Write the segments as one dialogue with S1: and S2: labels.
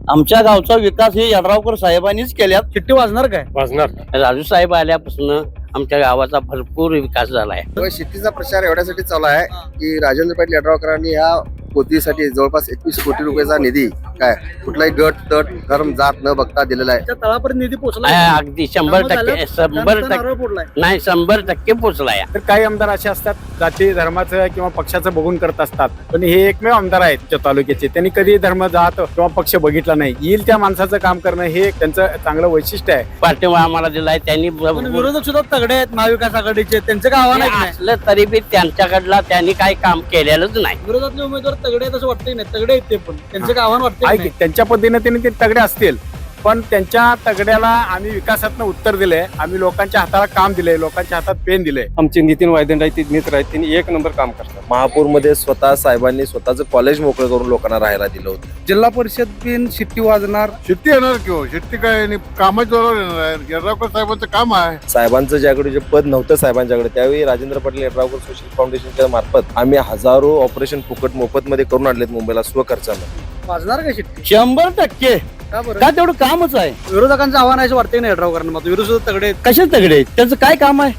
S1: आमच्या गावचा विकास हे यड्रावकर साहेबांनीच केल्यात.
S2: चिठ्ठी वाजणार काय?
S3: वाजणार.
S1: राजू साहेब आल्यापासून आमच्या गावाचा भरपूर विकास झालाय.
S4: शेतीचा प्रचार एवढ्यासाठी चालू आहे की राजेंद्र पाटील यड्रावकरांनी ह्या पोतीसाठी जवळपास 21 कोटी रुपयाचा निधी काय कुठलाही गट तट धर्म जात न बघता दिलेला आहे.
S2: त्या तळापर्यंत निधी पोहोचला
S1: अगदी 100% नाही 100% पोचलाय.
S3: तर काही आमदार असे असतात जाती धर्माचं किंवा पक्षाचं बघून करत असतात, पण हे एकमेव आमदार आहेत त्या तालुक्याचे, त्यांनी कधी धर्म जात किंवा पक्ष बघितला नाही. येईल त्या माणसाचं काम करणं हे त्यांचं चांगलं वैशिष्ट्य आहे.
S1: पाठिंबा आम्हाला दिलाय त्यांनी.
S2: विरोधक सुद्धा तगडे आहेत महाविकास आघाडीचे, त्यांचं काय आव्हान आहे?
S1: असलं तरी बी त्यांच्याकडला त्यांनी काही काम केलेलंच नाही.
S2: विरोधातले उमेदवार तगडे आहेत असं वाटतंय नाही, तगडे आहेत ते पण त्यांचं काय आव्हान वाटतंय?
S3: त्यांच्या पद्धतीने त्यांनी ते तगडे असतील, पण त्यांच्या तगड्याला आम्ही विकासातनं उत्तर दिलंय. आम्ही लोकांच्या हाताला काम दिलंय, लोकांच्या हातात पेन दिलंय.
S5: आमचे नितीन वायदंड आहेत, ते मित्र आहेत, त्यांनी एक नंबर काम करतात.
S4: महापूरमध्ये स्वतः साहेबांनी स्वतःचं कॉलेज मोकळं करून लोकांना राहायला दिलं होतं.
S6: जिल्हा परिषद बिन शिट्टी वाजणार.
S7: शिट्टी येणार किंवा शिट्टी काय कामाच्या जोरावर येणार आहे. यड्रावकर साहेबांचं काम आहे.
S4: साहेबांचं ज्याकडे जे पद नव्हतं साहेबांच्याकडे, त्यावेळी राजेंद्र पाटील यड्रावकर सोशल फाउंडेशनच्या मार्फत आम्ही हजारो ऑपरेशन फुकट मोफत मध्ये करून आणलेत मुंबईला स्वखर्चानं.
S2: वाजणार काय शिट्टी?
S1: 100%
S2: का बरं?
S1: का तेवढं कामच आहे.
S2: विरोधकांचं आव्हान आहे असं वाटतंय ना यड्रावकरांना? मग विरोध सुद्धा तगडे आहेत.
S1: कशाच तगडे त्यांचं काय काम आहे?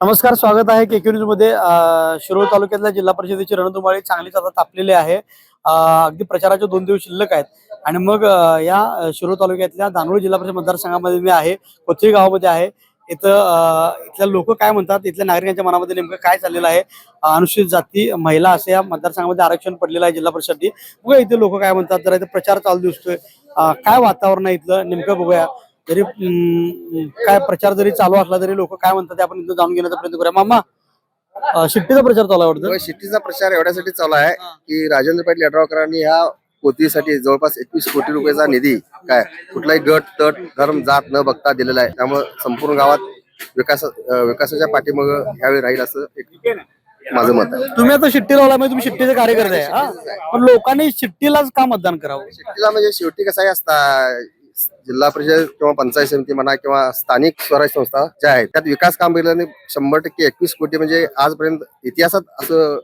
S2: नमस्कार, स्वागत आहे केके न्यूज मध्ये. शिरोळ तालुक्यातल्या जिल्हा परिषदेची रणधुमाळी चांगलीच आता तापलेली आहे. अगदी प्रचाराचे 2 दिवस शिल्लक आहेत आणि मग या शिरोळ तालुक्यातल्या दानोळी जिल्हा परिषद मतदारसंघामध्ये मी आहे, कोथळी गावामध्ये आहे. इथल्या लोक काय म्हणतात, इथल्या नागरिकांच्या मनामध्ये नेमकं काय चाललेलं आहे. अनुसूचित जाती महिला असं या मतदारसंघामध्ये आरक्षण पडलेलं आहे जिल्हा परिषदसाठी. बघूया इथे लोक काय म्हणतात. जरा इथे प्रचार चालू दिसतोय, काय वातावरण आहे इथलं नेमकं बघूया. जरी काय प्रचार जरी चालू असला तरी लोक काय म्हणतात ते आपण इथं जाणून घेण्याचा प्रयत्न करूया. मामा, शिट्टीचा प्रचार चालू आहे?
S4: शेतीचा प्रचार एवढ्यासाठी चालू आहे की राजेंद्र पाटील यड्रावकरांनी ह्या पोतीसाठी जवळपास 21 कोटी रुपयाचा निधी काय कुठलाही गट तट धर्म जात न बघता दिलेला आहे. त्यामुळे संपूर्ण गावात विकासाच्या पाठीमाग यावेळी राहील असं एक माझं मत आहे.
S2: तुम्ही आता शिट्टी लावला म्हणजे तुम्ही शिट्टीचे कार्यकर्ते आहे, पण लोकांनी शिट्टीलाच का मतदान करावं?
S4: शेतीला म्हणजे शेवटी कसं असता, जिल्हा परिषद किंवा पंचायत समिती म्हणा किंवा स्थानिक स्वराज्य संस्था ज्या आहेत त्यात विकास काम केल्याने 100% 21 कोटी म्हणजे आजपर्यंत इतिहासात असं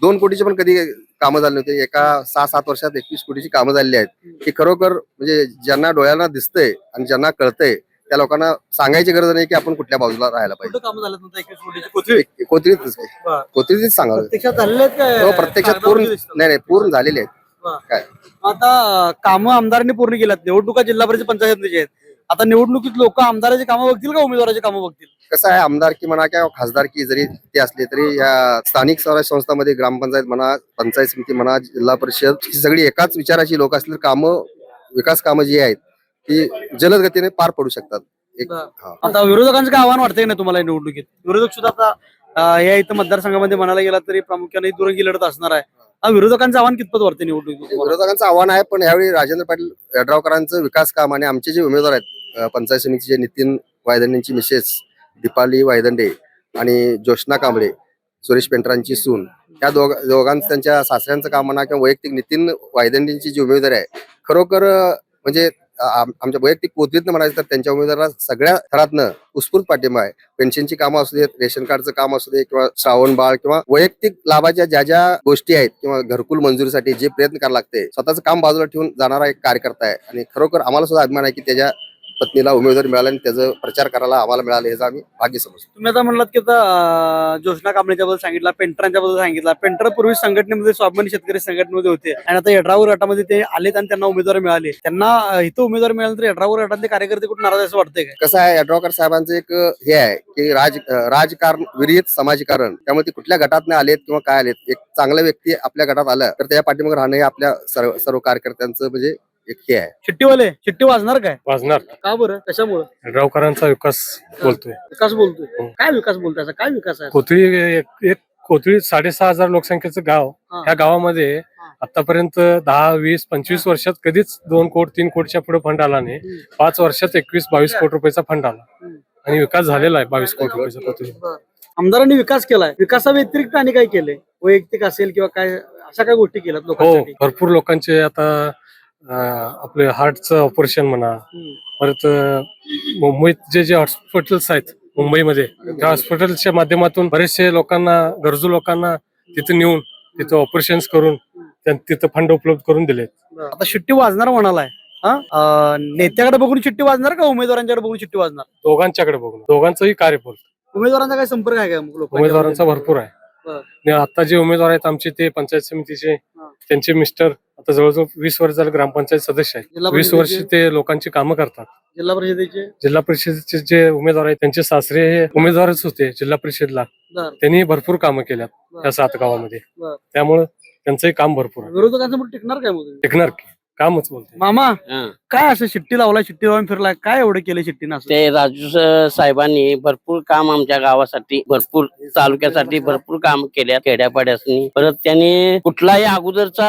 S4: 2 कोटीची पण कधी कामं झाली नव्हती. एका 6-7 वर्षात 21 कोटीची कामं झालेली आहेत की खरोखर म्हणजे ज्यांना डोळ्यांना दिसतंय आणि ज्यांना कळतंय त्या लोकांना सांगायची गरज नाही की आपण कुठल्या बाजूला राहायला पाहिजे.
S2: काम झालं तुमचं 21 कोटीची?
S4: कोथळीतच सांगावं.
S2: प्रत्यक्षात झालेले आहेत काय?
S4: प्रत्यक्षात पूर्ण नाही पूर्ण झालेले आहेत. काय
S2: आता कामं आमदारांनी पूर्ण केल्यात. निवडणुका जिल्हा परिषद पंचायत समितीच्या आहेत. आता निवडणुकीत लोक आमदाराची कामं बघतील का उमेदवाराची कामं बघतील?
S4: कसं आहे, आमदारकी म्हणा किंवा खासदारकी जरी ते असले तरी या स्थानिक स्वराज्य संस्थांमध्ये ग्रामपंचायत म्हणा, पंचायत समिती म्हणा, जिल्हा परिषद ही सगळी एकाच विचाराची लोक असले कामं विकास कामं जी आहेत ती जलद गतीने पार पडू शकतात.
S2: आता विरोधकांचं काय आव्हान वाटतंय ना तुम्हाला निवडणुकीत? विरोधक सुद्धा आता या इथं मतदारसंघामध्ये म्हणायला गेला तरी प्रामुख्याने दुरंगी लढत असणार आहे. विरोधकांचं आव्हान कितपत वाटतं निवडणुकीत?
S4: विरोधकांचं आव्हान आहे, पण यावेळी राजेंद्र पाटील यड्रावकरांचं विकास काम आणि आमचे जे उमेदवार आहेत पंचायत समितीचे नितीन वायदंडेंची मिसेस दीपाली वायदंडे आणि जोशना कांबळे, सुरेश पेंटरांची सून, या दोघांचं त्यांच्या सासऱ्यांचं काम म्हणा किंवा वैयक्तिक नितीन वायदंडेंची जी उमेदवारी आहे खरोखर म्हणजे आमच्या वैयक्तिक पोथीतनं म्हणायचं तर त्यांच्या उमेदवाराला सगळ्या थरातनं उत्स्फूर्त पाठिंबा आहे. पेन्शनची कामं असू देत, रेशन कार्डचं काम असू दे किंवा श्रावण बाळ किंवा वैयक्तिक लाभाच्या ज्या ज्या गोष्टी आहेत किंवा घरकुल मंजुरीसाठी जे प्रयत्न करायला लागते, स्वतःचं काम बाजूला ठेवून जाणारा एक कार्यकर्ता आहे. आणि खरोखर आम्हाला सुद्धा अभिमान आहे की त्याच्या पत्नीला उमेदवारी मिळाला आणि त्याचा प्रचार करायला आम्हाला मिळाले याचा आम्ही भाग्य समजतो.
S2: तुम्ही आता म्हणलात की आता जोशना कांबळेच्या बद्दल सांगितलं, पेंटरांच्या बद्दल सांगितलं. पेंटर पूर्वी संघटनेमध्ये स्वाभिमानी शेतकरी संघटनेमध्ये होते आणि आता यड्रावकर गटामध्ये ते आलेत आणि त्यांना उमेदवार मिळाले. त्यांना इथं उमेदवार मिळाल्यानंतर यड्रावकर गटातले कार्यकर्ते कुठे नाराज असं वाटतंय काय?
S4: कसं आहे, यड्रावकर साहेबांचं एक हे आहे की राजकारण विरहित समाजीकरण. त्यामुळे ते कुठल्या गटात आलेत किंवा काय आलेत, एक चांगला व्यक्ती आपल्या गटात आला तर त्या पाठीमागे राहणं हे आपल्या सर्व कार्यकर्त्यांचं म्हणजे एक हे आहे.
S2: शिट्टी वाजणार काय?
S3: वाजणार.
S2: का बरं? कशामुळे?
S3: यड्रावकरांचा विकास बोलतोय.
S2: विकास बोलतोय? काय विकास बोलताय? काय विकास आहे?
S3: कोथळी 6,500 लोकसंख्येचं गाव. ह्या गावामध्ये आतापर्यंत 10, 20, 25 वर्षात कधीच 2 कोटी 3 कोटीच्या पुढे फंड आला नाही. 5 वर्षात 21-22 कोटी रुपयाचा फंड आला आणि विकास झालेला आहे 22 कोटी रुपयाचा कोथळी.
S2: आमदारांनी विकास केलाय. विकासा व्यतिरिक्त आणि काय केलंय? वैयक्तिक असेल किंवा काय अशा काय गोष्टी केल्यात
S3: हो,
S2: लोकांसाठी?
S3: भरपूर लोकांचे आता आपले हार्टचं ऑपरेशन म्हणा, परत मुंबईत जे हॉस्पिटल्स आहेत मुंबईमध्ये, त्या हॉस्पिटलच्या माध्यमातून बरेचसे लोकांना, गरजू लोकांना तिथे नेऊन तिथे ऑपरेशन करून तिथं फंड उपलब्ध करून दिलेत.
S2: आता शिट्टी वाजणार म्हणालाय. नेत्याकडे बघून शिट्टी वाजणार का उमेदवारांच्याकडे बघून शिट्टी वाजणार?
S3: दोघांच्याकडे बघून, दोघांचंही कार्य बोलतो.
S2: उमेदवारांचा काय संपर्क आहे का मग लोकांच्या?
S3: उमेदवारांचा भरपूर आहे.
S2: बरं.
S3: आणि आता जे उमेदवार आहेत आमचे ते पंचायत समितीचे, त्यांचे मिस्टर आता जवळजवळ 20 वर्ष झालं ग्रामपंचायत सदस्य आहेत.
S2: जिल्हा
S3: 20 वर्ष
S2: परिषदेचे?
S3: ते लोकांची कामं करतात.
S2: जिल्हा परिषदेचे?
S3: जिल्हा परिषदेचे जे उमेदवार आहेत त्यांचे सासरे हे उमेदवारच होते जिल्हा परिषदला.
S2: बरं.
S3: त्यांनी भरपूर कामं केल्यात
S2: बरं.
S3: या 7 गावामध्ये.
S2: बरं.
S3: त्यामुळं त्यांचंही काम भरपूर आहे.
S2: विरोधकांसमोर टिकणार काय मग?
S3: टिकणार की? कामच बोलते.
S2: मामा
S1: हं.
S2: काय असं शिट्टी लावला, शिट्टी लावून फिरलाय, काय एवढं केलं शिट्टीनं असं?
S1: ते राजू साहेबांनी भरपूर काम आमच्या गावासाठी, भरपूर तालुक्यासाठी भरपूर काम केल्या खेड्यापाड्यासनी. परत त्यांनी कुठलाही अगोदरचा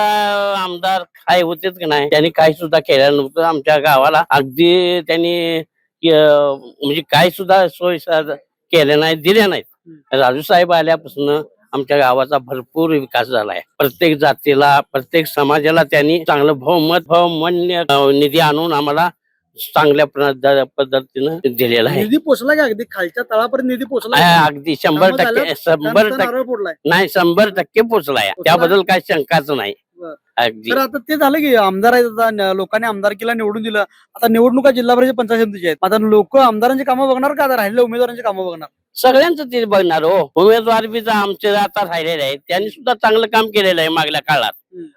S1: आमदार काय होतेच का नाही, त्यांनी काही सुद्धा केलेलं नव्हतं आमच्या गावाला. अगदी त्यांनी म्हणजे काही सुद्धा सोय केल्या नाही, दिल्या नाहीत. राजू साहेब आल्यापासून आमच्या गावाचा भरपूर विकास झालाय. प्रत्येक जातीला, प्रत्येक समाजाला त्यांनी चांगलं बहुमन्य निधी आणून आम्हाला चांगल्या पद्धतीनं दिलेला आहे.
S2: निधी पोचला का अगदी खालच्या तळापर्यंत निधी पोचला?
S1: अगदी 100%
S2: पोचलाय.
S1: नाही, 100% पोचलाय. त्याबद्दल काही शंकाच नाही.
S2: बरं.
S1: अगदी
S2: तर आता ते झालं की आमदार आहेत, आता लोकांनी आमदारकीला निवडून दिलं. आता निवडणुका जिल्हा परिषद पंचायत समितीच्या आहेत. आता लोक आमदारांची कामं बघणार का आता राहिलेल्या उमेदवारांची कामं बघणार?
S1: सगळ्यांचं ते बघणार हो. उमेदवार बी आमचे आता राहिलेले आहेत, त्यांनी सुद्धा चांगलं काम केलेलं आहे मागल्या काळात.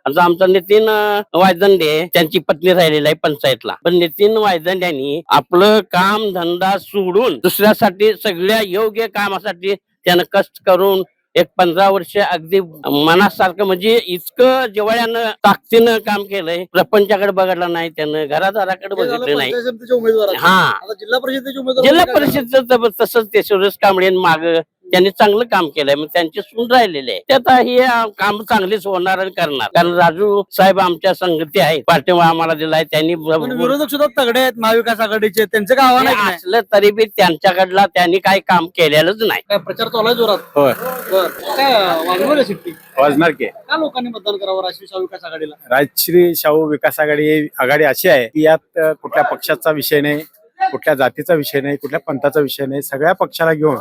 S1: आता आमचा नितीन वायदंडे, त्यांची पत्नी राहिलेली आहे पंचायतला. पण नितीन वायदंड्यांनी आपलं काम धंदा सोडून दुसऱ्यासाठी, सगळ्या योग्य कामासाठी त्यानं कष्ट करून एक 15 वर्ष अगदी मनासारखं, म्हणजे इतकं जिव्हाळ्यानं ताकदीनं काम केलंय. प्रपंचाकडे बघितलं नाही त्यानं, घरादाराकडे बघितलं नाही.
S2: पंचायत समितीचे उमेदवार आहेत.
S1: हा,
S2: आता जिल्हा परिषदेचे उमेदवार
S1: जिल्हा
S2: काय करणार?
S1: परिषदेचं तसंच ते सुरेश कांबळे माग त्यांनी चांगलं काम केलंय. मग त्यांचे सून राहिलेले आहे. ते आता हे काम चांगलीच होणार आणि करणार. कारण राजू साहेब आमच्या संगती आहेत, पाठिंबा आम्हाला दिलाय त्यांनी.
S2: पण विरोधक सुद्धा तगडे आहेत महाविकास आघाडीचे, त्यांचं काय आव्हान आहे की नाही?
S1: असलं तरी बी त्यांच्याकडला त्यांनी काही काम केलेलंच नाही.
S2: काय प्रचार चालू आहे जोरात?
S5: होय.
S2: बरं. काय वाजवलं शिट्टी?
S5: वाजणार की
S2: का लोकांनी मतदान करावं राष्ट्रीय विकास आघाडीला?
S5: राजश्री शाहू विकास आघाडी ही आघाडी अशी आहे की यात कुठल्या पक्षाचा विषय नाही, कुठल्या जातीचा विषय नाही, कुठल्या पंथाचा विषय नाही. सगळ्या पक्षाला घेऊन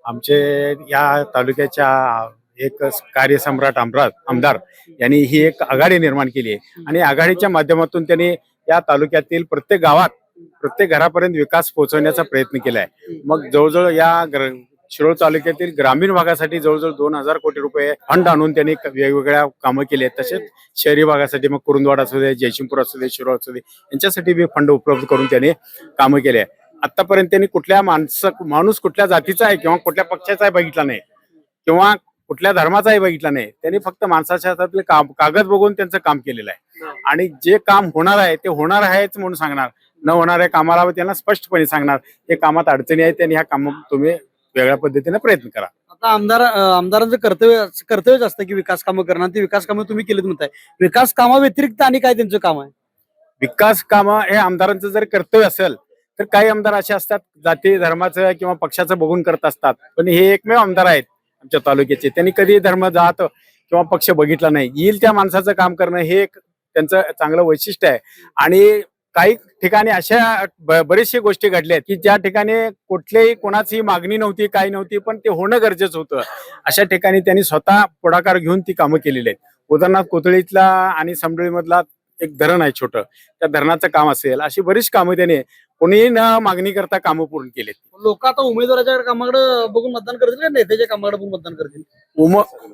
S5: आमचे या तालुक्याच्या एक कार्यसम्राट आमदार यांनी ही एक आघाडी निर्माण केली आहे. आणि आघाडीच्या माध्यमातून त्यांनी या तालुक्यातील प्रत्येक गावात, प्रत्येक घरापर्यंत विकास पोहोचवण्याचा प्रयत्न केलाय. मग जवळजवळ या शिरोळ तालुक्यातील ग्रामीण भागासाठी जवळजवळ 2000 कोटी रुपये फंड आणून त्यांनी वेगवेगळ्या कामं केली आहेत. तसेच शहरी भागासाठी मग कुरुंदवाड असू दे, जयसिंगपूर असू दे, शिरोळ असू दे, यांच्यासाठी बी फंड उपलब्ध करून त्यांनी कामं केली आहे. आतापर्यंत त्यांनी कुठल्या माणूस कुठल्या जातीचा आहे किंवा कुठल्या पक्षाचा आहे बघितला नाही, किंवा कुठल्या धर्माचाही बघितला नाही. त्यांनी फक्त माणसाच्या हातातले कागद बघून त्यांचं काम केलेलं आहे. आणि जे काम होणार आहे ते होणार आहेच म्हणून सांगणार, न होणाऱ्या कामाला त्यांना स्पष्टपणे सांगणार हे कामात अडचणी आहेत आणि ह्या कामात तुम्ही वेगळ्या पद्धतीने प्रयत्न करा.
S2: आता आमदारांचं कर्तव्यच असतं की विकास कामं करणं. ती विकास कामं तुम्ही केलीत म्हणताय. विकास कामा व्यतिरिक्त आणि काय त्यांचं काम आहे?
S5: विकास कामं हे आमदारांचं जर कर्तव्य असेल तर काही आमदार असे असतात जाती धर्माचं किंवा पक्षाचं बघून करत असतात. पण हे एकमेव आमदार आहेत आमच्या तालुक्याचे, त्यांनी कधी धर्म, जात किंवा पक्ष बघितला नाही. येईल त्या माणसाचं काम करणं हे एक त्यांचं चांगलं वैशिष्ट्य आहे. आणि काही ठिकाणी अशा बरेचशे गोष्टी घडल्या आहेत की ज्या ठिकाणी कुठल्याही कोणाची मागणी नव्हती, काही नव्हती, पण ते होणं गरजेचं होतं. अशा ठिकाणी त्यांनी स्वतः पुढाकार घेऊन ती कामं केलेली आहेत. उदाहरणार्थ कोथळीतला आणि समडोळीमधला एक धरण आहे छोटं, त्या धरणाचं काम असेल, अशी बरीच कामं त्याने कोणीही न मागणी करता कामं पूर्ण केलेत.
S2: लोक आता उमेदवाराच्या कामाकडे बघून मतदान करतील का नेत्याच्या कामाकडे बघून मतदान करतील?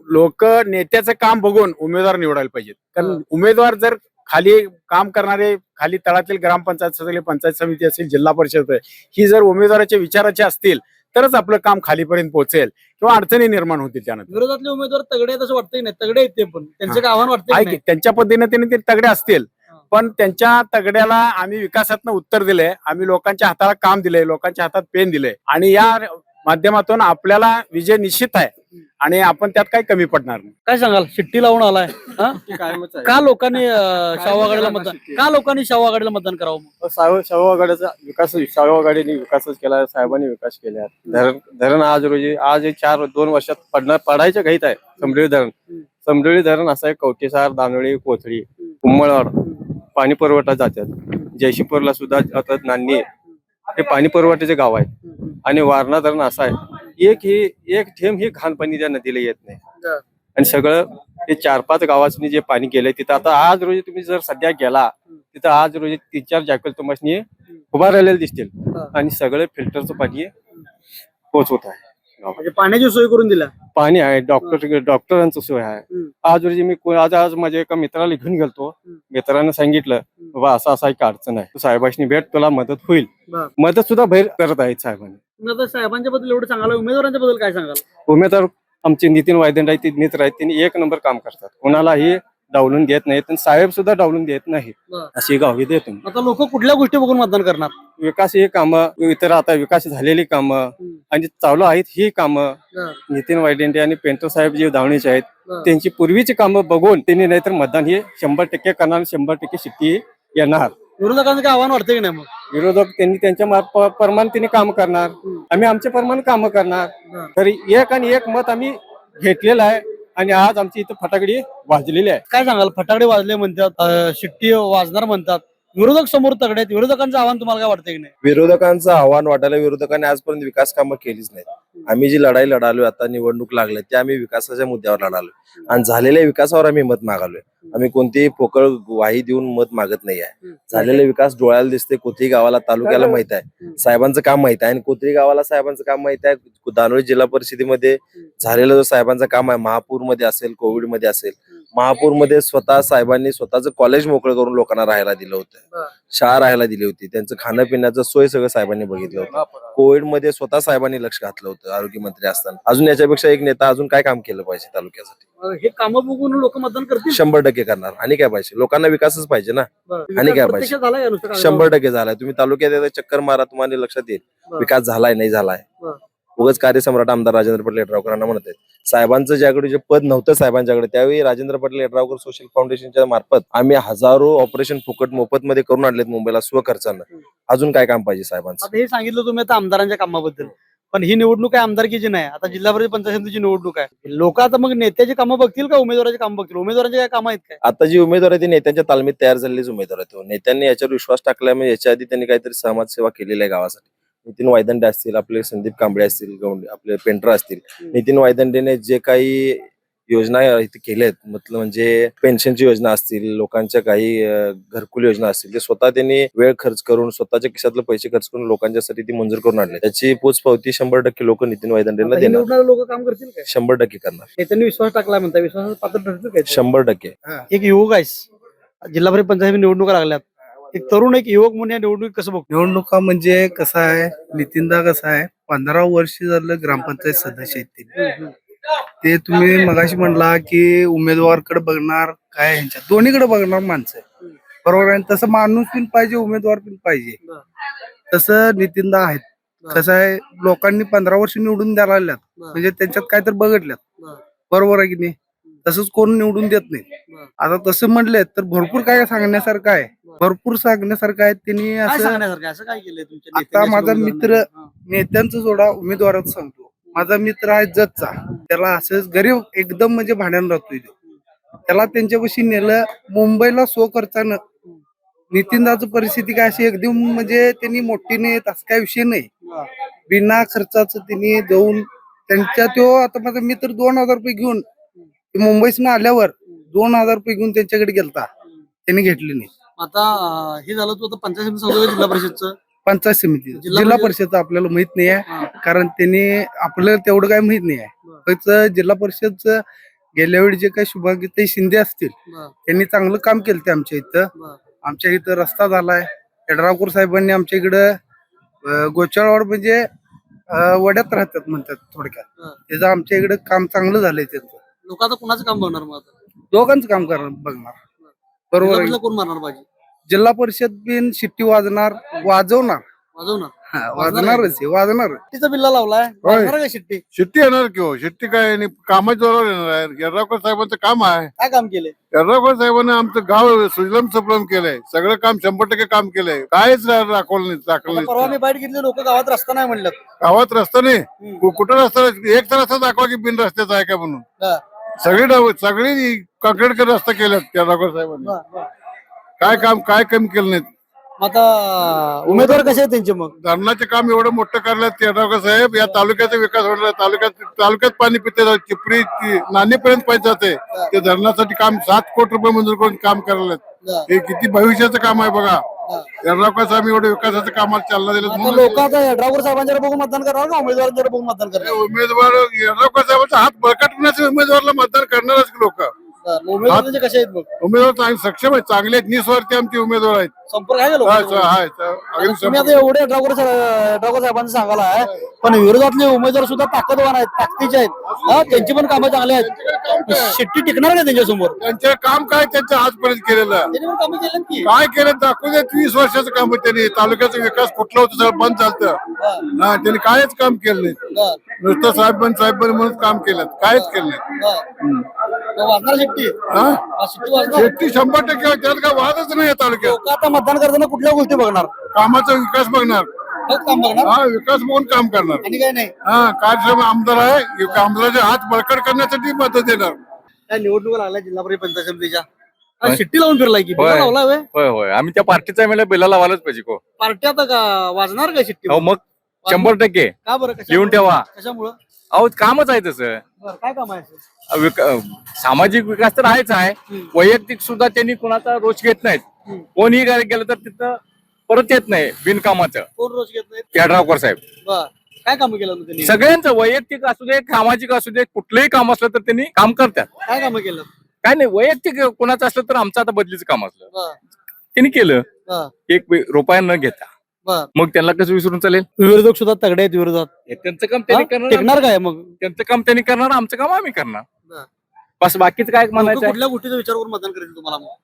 S5: लोक नेत्याचं काम बघून उमेदवार निवडायला पाहिजेत. कारण उमेदवार जर खाली काम करणारे, खाली तळातील ग्रामपंचायत असेल, पंचायत समिती असेल, जिल्हा परिषद ही जर उमेदवाराच्या विचाराचे असतील तरच आपलं काम खालीपर्यंत पोहोचेल किंवा अडचणी निर्माण होतील. त्यानंतर
S2: विरोधातले उमेदवार तगडे आहेत असं वाटतंय नाही? तगडे आहेत ते, पण त्यांचं काय आव्हान वाटतंय?
S5: त्यांच्या पद्धतीने ते तगडे असतील, पण त्यांच्या तगड्याला आम्ही विकासातनं उत्तर दिलंय. आम्ही लोकांच्या हाताला काम दिलंय, लोकांच्या हातात पेन दिलंय आणि या माध्यमातून आपल्याला विजय निश्चित आहे आणि आपण त्यात काही कमी पडणार नाही.
S2: काय सांगाल? शिट्टी लावून आलाय का लोकांनी शाहू आघाडीला मतदान करावं?
S5: शाहू आघाडीचा विकास, शाहू आघाडीने विकासच केला, साहेबांनी विकास केला. धरण आज 2 वर्षात पडायच्या घाईत आहे. समडोळी धरण असं आहे. कवटेसार, दानोळी, कोथळी, उंबळवाड पाणी पुरवठा जातात. जयसिंगपूरला सुद्धा जातात. नान्नी हे पाणी पुरवठ्याचे गाव आहे. आणि वारणा धरण असं आहे, एक थेंब ही घाण पाणी त्या नदीला येत नाही. आणि सगळं ते 4-5 गावांनी जे पाणी गेलंय तिथं आता आज रोजी तुम्ही जर सध्या गेला तिथं आज रोजी 3-4 जॅकल तुम्हाला उभा राहिलेले दिसतील आणि सगळे फिल्टरचं पाणी पोहोचवत आहे गावात.
S2: म्हणजे पाण्याची सोय करून दिल्या.
S5: पाणी आहे, डॉक्टरांचं सोय आहे. आज रोजी मी आज माझ्या एका मित्राला घेऊन गेलतो. मित्रानं सांगितलं बाबा असं असा एक अडचण आहे, तू साहेबांनी भेट, तुला मदत होईल. मदत सुद्धा बाहेर करत आहेत साहेबांनी.
S2: तुम्ही आता साहेबांच्या बद्दल एवढं सांगाल, उमेदवारांच्या बद्दल काय सांगाल?
S5: उमेदवार आमचे नितीन वायदंडे आहेत, ते मित्र आहेत, त्यांनी एक नंबर काम करतात, कोणालाही डावलून देत नाहीत आणि साहेब सुद्धा डावलून देत नाहीत. अशी गावी देतो.
S2: आता लोक कुठल्या गोष्टी बघून मतदान करणार?
S5: विकास ही कामं, इतर आता विकास झालेली कामं आणि चालू आहेत ही कामं. नितीन वायदंडे आणि पेंटर साहेब जे धावणीचे आहेत त्यांची पूर्वीची कामं बघून त्यांनी नाहीतर मतदान हे 100% करणार, 100% शिट्टी येणार.
S2: विरोधकांचं काय आव्हान वाटतं की नाही? मग
S5: विरोधक त्यांनी त्यांच्या प्रमाणे त्यांनी काम करणार, आम्ही आमच्या प्रमाणे काम करणार. तरी एक आणि एक मत आम्ही घेतलेलं आहे आणि आज आमची इथं फटाकडी वाजलेली आहे.
S2: काय सांगाल? फटाकडे वाजले म्हणतात, शिट्टी वाजणार म्हणतात, विरोधक समोर तगडे आहेत. विरोधकांचं आव्हान तुम्हाला काय वाटतं की नाही?
S8: विरोधकांचं आव्हान वाटायला, विरोधकांनी आजपर्यंत विकास कामं केलीच नाहीत. आम्ही जी लढाई लढालोय आता निवडणूक लागल्या त्या आम्ही विकासाच्या मुद्द्यावर लढालोय आणि झालेल्या विकासावर आम्ही मत मागालोय. आम्ही कोणतीही पोकळ वाही देऊन मत मागत नाही आहे. झालेले विकास डोळ्याला दिसते. कोथरी गावाला, तालुक्याला माहित आहे साहेबांचं काम माहित आहे आणि कोथरी गावाला साहेबांचं काम माहित आहे. दानोळी जिल्हा परिषदेमध्ये झालेलं जो साहेबांचं काम आहे, महापूरमध्ये असेल, कोविडमध्ये असेल, महापूरमध्ये स्वतः साहेबांनी स्वतःचं कॉलेज मोकळं करून लोकांना राहायला दिलं होतं, शाळा राहायला दिली होती, त्यांचं खाणं पिण्याचं सोय सगळं साहेबांनी बघितलं होतं. कोविडमध्ये स्वतः साहेबांनी लक्ष घातलं होतं आरोग्यमंत्री असताना. अजून याच्यापेक्षा एक नेता अजून काय काम केलं पाहिजे तालुक्यासाठी?
S2: हे कामं बघून लोक मतदान करतील?
S8: 100% करणार. आणि काय पाहिजे? लोकांना विकासच पाहिजे ना. आणि काय पाहिजे? 100% झालाय. तुम्ही तालुक्यात येता चक्कर मारा, तुम्हाला लक्षात येईल विकास झालाय नाही झालाय. उगाच कार्यसम्राट आमदार राजेंद्र पाटील यड्रावकरांना म्हणत आहेत. साहेबांचं ज्याकडे जे पद नव्हतं साहेबांच्याकडे त्यावेळी राजेंद्र पाटील यड्रावकर सोशल फाउंडेशनच्या मार्फत आम्ही हजारो ऑपरेशन फुकट मोफत मध्ये करून आणलेत मुंबईला स्वखर्चानं. अजून काय काम पाहिजे साहेबांचं?
S2: आता हे सांगितलं तुम्ही आता आमदारांच्या कामाबद्दल, पण ही निवडणूक आहे आमदारकीची नाही. आता जिल्हा परिषद पंचायत समितीची निवडणूक आहे. लोक आता मग नेत्याची कामं बघतील का उमेदवाराची कामं बघतील? उमेदवारांचे काय कामं आहेत काय?
S8: आता जी उमेदवार आहे ती नेत्यांच्या तालमीत तयार झालेलीच उमेदवार आहेत. नेत्यांनी याच्यावर विश्वास टाकलाय. म्हणजे याच्या आधी त्यांनी काहीतरी समाजसेवा केलेली आहे गावासाठी. नितीन वायदंडे असतील, आपले संदीप कांबळे असतील, आपले पेंटर असतील, नितीन वायदंडेने जे काही योजना इथे केल्यात, म्हणजे पेन्शनची योजना असतील, लोकांच्या काही घरकुल योजना असतील, ते स्वतः त्यांनी वेळ खर्च करून स्वतःच्या खिशातले पैसे खर्च करून लोकांच्यासाठी ती मंजूर करून आणले. त्याची पोचपावती 100% लोक नितीन वायदंडेंना देणार.
S2: लोक काम करतील काय?
S8: 100% करणार.
S2: नेत्यांनी विश्वास टाकला म्हणता, विश्वास पात्र ठरतील काय?
S8: 100%.
S2: एक युवक आहेस, जिल्हा परिषद पंचायत समिती निवडणुका लागल्यात, एक तरुण एक युवक म्हणून या निवडणूक कसं बघतो?
S6: निवडणुका म्हणजे कसं आहे, नितीनदा कसं आहे, 15 वर्ष झालं ग्रामपंचायत सदस्य आहेत ते तुम्ही मगाशी म्हणला की उमेदवारकडे बघणार काय, ह्यांच्या दोन्हीकडे बघणार माणसं, बरोबर आहे. तसं माणूस पण पाहिजे, उमेदवार पण पाहिजे. तसं नितीनदा आहेत. कसं आहे, लोकांनी 15 वर्ष निवडून द्यायला लागल्यात म्हणजे त्यांच्यात काय तर बघितल्यात, बरोबर आहे की नाही? तसंच कोण निवडून देत नाही. आता तसं म्हणले तर भरपूर काय सांगण्यासारखं आहे, भरपूर सांगण्यासारखं आहे. त्यांनी
S2: असं काय केलंय तुमच्या?
S6: आता माझा मित्र, नेत्यांचं जोडा उमेदवारात सांगतो, माझा मित्र आहे जतचा, त्याला असंच गरीब एकदम म्हणजे भाड्यानं राहतोय, त्याला त्यांच्यापाशी नेलं मुंबईला स्वखर्चानं. नितीनदाची परिस्थिती काय अशी एकदम म्हणजे त्यांनी मोठी नाही, असं काय विषय नाही, बिना खर्चाचं त्यांनी देऊन त्यांच्या तो, आता माझा मित्र 2000 रुपये घेऊन मुंबईसनं आल्यावर 2000 रुपये घेऊन त्यांच्याकडे गेलता, त्यांनी घेतले नाही.
S2: आता हे झालं तू आता पंचायत समिती सांगतो जिल्हा परिषदचं,
S6: पंचायत समिती जिल्हा परिषदचं आपल्याला माहित नाही आहे, कारण त्यांनी आपल्याला तेवढं काय माहित नाही आहे. फक्त जिल्हा परिषदचं गेल्या वेळी जे काही शुभांगी शिंदे असतील त्यांनी चांगलं काम केलं ते आमच्या इथं. आमच्या इथं रस्ता झालाय. यड्रावकर साहेबांनी आमच्या इकडं गोचाळवाड म्हणजे वड्यात राहतात म्हणतात थोडक्यात, त्याचं आमच्या इकडे काम चांगलं झालंय. त्याचं
S2: लोक आता कुणाचं काम बघणार? मग आता
S6: दोघांचं काम करणार बघणार, बरोबर आहे.
S2: कोण मारणार पाहिजे?
S6: जिल्हा परिषद बिन शिट्टी वाजवणार,
S2: वाजवणार
S6: वाजणारच आहे, वाजणार.
S2: तिचा बिल्ला लावलाय, वाजणार का शिट्टी?
S7: शिट्टी येणार किंवा शिट्टी काय नाही, कामाच्या जोरावर येणार आहे. यड्रावकर साहेबांचं काम आहे.
S2: काय काम केलंय?
S7: यड्रावकर साहेबांनी आमचं गाव सुजलम सफलम केलंय, सगळं काम 100% काम केलंय. कायच दाखवलं नाही.
S2: परवा मी बाईट घेतली, लोक गावात रस्ता नाही म्हणलं.
S7: गावात रस्ता नाही, कुठं रस्ता, एक तर रस्ता दाखवा की बिन रस्त्याचा आहे का म्हणून. सगळी काँक्रीट रस्ता केल्यात यड्रावकर साहेबांनी. काय काम, काय कमी केलं नाहीत.
S2: मग आता उमेदवार कसे आहेत त्यांचे मग?
S7: धरणाचे काम एवढं मोठं करलं येड्रावकर साहेब, या तालुक्याचा विकास होणार. तालुक्यात पाणी पिते चिपरी नाणेपर्यंत पाहिजे जाते. ते धरणासाठी काम 7 कोटी रुपये मंजूर करून काम करायला. हे किती भविष्याचं काम आहे बघा. येड्रावकर साहेब एवढे विकासाच्या कामाला चालना दिलं.
S2: आता लोक आता येड्रावकर साहेबांच्या बघून मतदान करणार का उमेदवारांच्या बघून मतदान करणार?
S7: उमेदवार येड्रावकर साहेबांचा हात बळकटण्याचे उमेदवाराला मतदान करणारच लोक.
S2: उमेदवार त्यांचे कसे आहेत मग?
S7: उमेदवार सक्षम आहेत, चांगले आहेत, निस्वार्थी आमचे उमेदवार आहेत.
S2: संपर्क आहे का लोकांचा?
S7: अगदी
S2: तुम्ही आता एवढे येड्रावकर साहेबांचं सांगायला आहे, पण विरोधातले उमेदवार सुद्धा ताकदवान आहेत, ताकदीचे आहेत. हा, त्यांची पण कामं चांगली आहेत. शिट्टी टिकणार का त्यांच्यासमोर?
S7: त्यांचे काम काय त्यांचं आजपर्यंत केलेलं
S2: त्यांनी पण कामं केलेत की.
S7: काय केलं दाखवू दे. 20 वर्षाचं काम आहे त्यांनी. तालुक्याचा विकास कुठला होता सगळं बंद झालं. त्यांनी कायच काम केलं नाही. नुसतं साहेब म्हणून काम केलं, कायच केलं नाही.
S2: वाजणार शिट्टी? शिट्टी वाजणार?
S7: शेती 100% त्यात काय वादच नाही तालुक्यात.
S2: लोक आता मतदान करताना कुठल्या गोष्टी बघणार?
S7: कामाचा विकास बघणार.
S2: हेच काम बघणार
S7: हा, विकास बघून काम करणार.
S2: आणि काय नाही.
S7: हा, कार्यक्षम आमदार आहे. आमदाराचे हात बळकट करण्यासाठी मदत देणार.
S2: काय निवडणुका लागल्या जिल्हा परिषद पंचायत समितीच्या? हा, शिट्टी लावून फिरलाय की? बिला लावलाय व्हय?
S9: होय होय आम्ही त्या पार्टीचा वेळेला बिला लावायलाच पाहिजे को.
S2: पार्टी आता का वाजणार का शिट्टी?
S9: अहो मग 100%
S2: का बरं? कशामुळं?
S9: लिहून ठेवा.
S2: कशामुळं?
S9: अहो कामच आहे तसं.
S2: बरं, काय काम आहे?
S9: सामाजिक विकास तर आहेच आहे. वैयक्तिक सुद्धा त्यांनी कोणाचा रोष घेत नाहीत. कोणीही गेलं तर तिथं परत येत नाही बिनकामाचं.
S2: कोण रोज घेत नाही?
S9: येड्रावकर साहेब
S2: बरं, काय काम केलं होतं त्यांनी?
S9: सगळ्यांचं वैयक्तिक असू दे सामाजिक असू दे कुठलंही काम असलं तर त्यांनी काम करतात.
S2: काय काम केलं?
S9: काय नाही वैयक्तिक कोणाचं असलं तर आमचं आता बदलीचं काम असलं
S2: बरं,
S9: त्यांनी केलं.
S2: बरं,
S9: 1 रुपया न घेता.
S2: बरं.
S9: मग त्यांना कसं विसरून चालेल?
S2: विरोधक सुद्धा तगडे आहेत विरोधात.
S9: त्यांचं काम त्यांनी
S2: हा?
S9: करणार.
S2: टिकणार काय मग?
S9: त्यांचं काम त्यांनी करणार आमचं काम आम्ही करणार.
S2: बरं.
S9: बस बाकीच काय
S2: लोकं
S9: म्हणायचं आहे?
S2: कुठल्या गोष्टीचा विचार करून मतदान करेल तुम्हाला मग?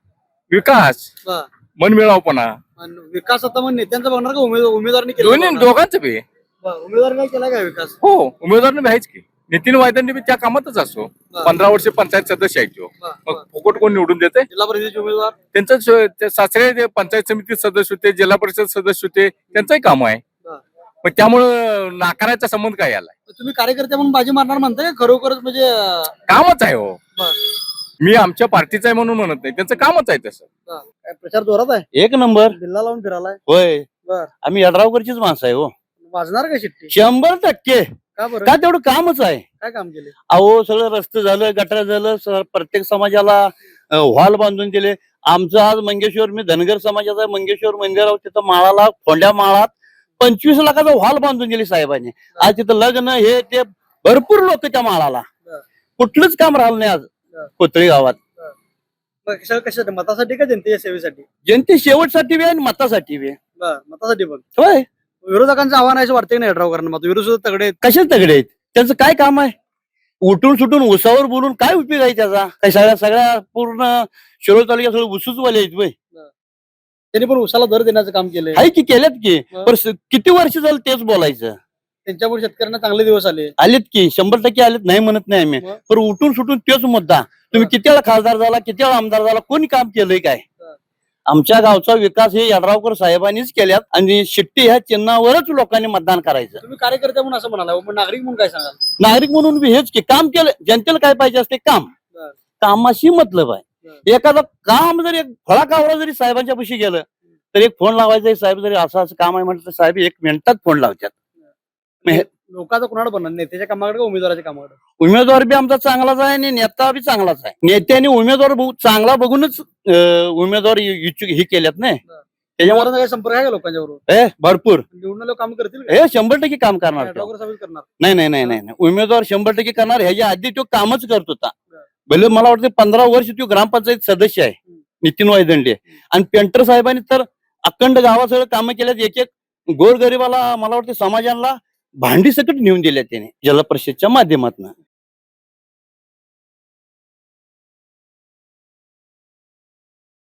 S9: विकास
S2: बरं.
S9: मनमिळावपणा
S2: आणि विकास आता मग नेत्यांचा बघणार का उमेदवारांनी
S9: दोन्ही
S2: केला?
S9: दोघांचं बी.
S2: उमेदवार काय केला काय विकास?
S9: हो उमेदवारांनी व्हायच की. नितीन वायदंडे बी त्या कामातच असो. 15 वर्ष पंचायत सदस्य आहेत तो. मग फुकट कोण निवडून देते?
S2: जिल्हा परिषदेचे उमेदवार
S9: त्यांचं सासरे जे पंचायत समिती सदस्य होते जिल्हा परिषद सदस्य होते त्यांचंही काम आहे. मग त्यामुळं नाकारायचा संबंध काय आलाय?
S2: तुम्ही कार्यकर्ते म्हणून बाजी मारणार म्हणताय का खरोखरच म्हणजे
S9: कामच आहे हो.
S2: बरं.
S9: मी आमच्या पार्टीचा आहे म्हणून म्हणत नाही त्यांचं कामच आहे तसं.
S2: काय प्रचार जोरात आहे?
S1: 1 नंबर.
S2: बिल्ला लावून फिरालाय?
S1: होय,
S2: बर.
S1: आम्ही येड्रावकरचीच माणसं आहे हो.
S2: वाजणार का शिट्टी?
S1: 100%.
S2: का बरं?
S1: का तेवढं कामच आहे.
S2: काय काम केले?
S1: अहो सगळं रस्ते झालं, गटार झालं, प्रत्येक समाजाला हॉल बांधून दिले. आमचं आज मंगेश्वर, मी धनगर समाजाचा मंगेश्वर मंदिरावर तिथं माळाला फोंड्या माळात 25 लाखाचा हॉल बांधून दिले साहेबांनी. आज तिथं लग्न हे ते भरपूर लोक त्या माळाला. कुठलंच काम राहिलं नाही आज कोथळी गावात.
S2: मग कशासाठी? मतासाठी का जनतेच्या सेवेसाठी?
S1: जनते शेवटसाठी बी आणि मतासाठी बी.
S2: बरं, मतासाठी पण.
S1: होय,
S2: विरोधकांचं आव्हान आहे असं वाटतंय ना येड्रावकरांना? मग विरोध सुद्धा तगडे आहेत.
S1: कशाच तगडे आहेत? त्यांचं काय काम आहे? उठून सुटून उसावर बोलून काय उपयोग आहे त्याचा? काय सगळ्या पूर्ण शिरोळ तालुक्यात सगळं उसच वाले आहेत वय.
S2: त्यांनी पण उसाला दर देण्याचं काम केलंय.
S1: आहे की केलेत की. पण किती वर्ष झालं तेच बोलायचं.
S2: त्यांच्यामुळे शेतकऱ्यांना चांगले दिवस आले.
S1: आलेत की 100% आलेत, नाही म्हणत नाही आम्ही. पण उठून सुटून तोच मुद्दा. तुम्ही किती वेळा खासदार झाला, किती वेळा आमदार झाला, कोणी काम केलंय काय? आमच्या गावचा विकास हे येड्रावकर साहेबांनीच केल्यात आणि शिट्टी ह्या चिन्हावरच लोकांनी मतदान करायचं.
S2: तुम्ही कार्यकर्ते म्हणून असं म्हणाला, पण नागरिक म्हणून काय सांगाल?
S1: नागरिक म्हणून बी हेच की काम केलं. जनतेला काय पाहिजे असते? काम. कामाशी मतलब आहे. एखादं काम जरी फळा कावरा जरी साहेबांच्या पाशी गेलं तर एक फोन लावायचा. साहेब जरी असं असं काम आहे म्हटलं तर साहेब 1 मिनिटात फोन लावतात.
S2: लोकांचा कुणाला बनणार? नेत्याच्या कामाकडे का उमेदवाराच्या कामाकडे?
S1: उमेदवार बी आमचा चांगलाच आहे आणि नेता बी चांगलाच आहे. नेत्याने उमेदवार चांगला बघूनच उमेदवार हे केल्यात नाही. त्याच्यावर
S2: काही संपर्क आहे का लोकांच्या बरोबर?
S1: भरपूर
S2: निवडून लोक काम करतील?
S1: 100% काम करणार.
S2: येड्रावकर साहेब करणार?
S1: नाही. उमेदवार 100% करणार. ह्याच्या आधी तो कामच करत होता. भले मला वाटतं 15 वर्ष तो ग्रामपंचायत सदस्य आहे नितीन वायदंडे. आणि पेंटर साहेबांनी तर अखंड गावात सगळं कामं केल्यात. एक गोरगरिबाला मला वाटतं समाजाला भांडी सकट नेऊन दिल्या त्याने जिल्हा परिषदच्या माध्यमातून.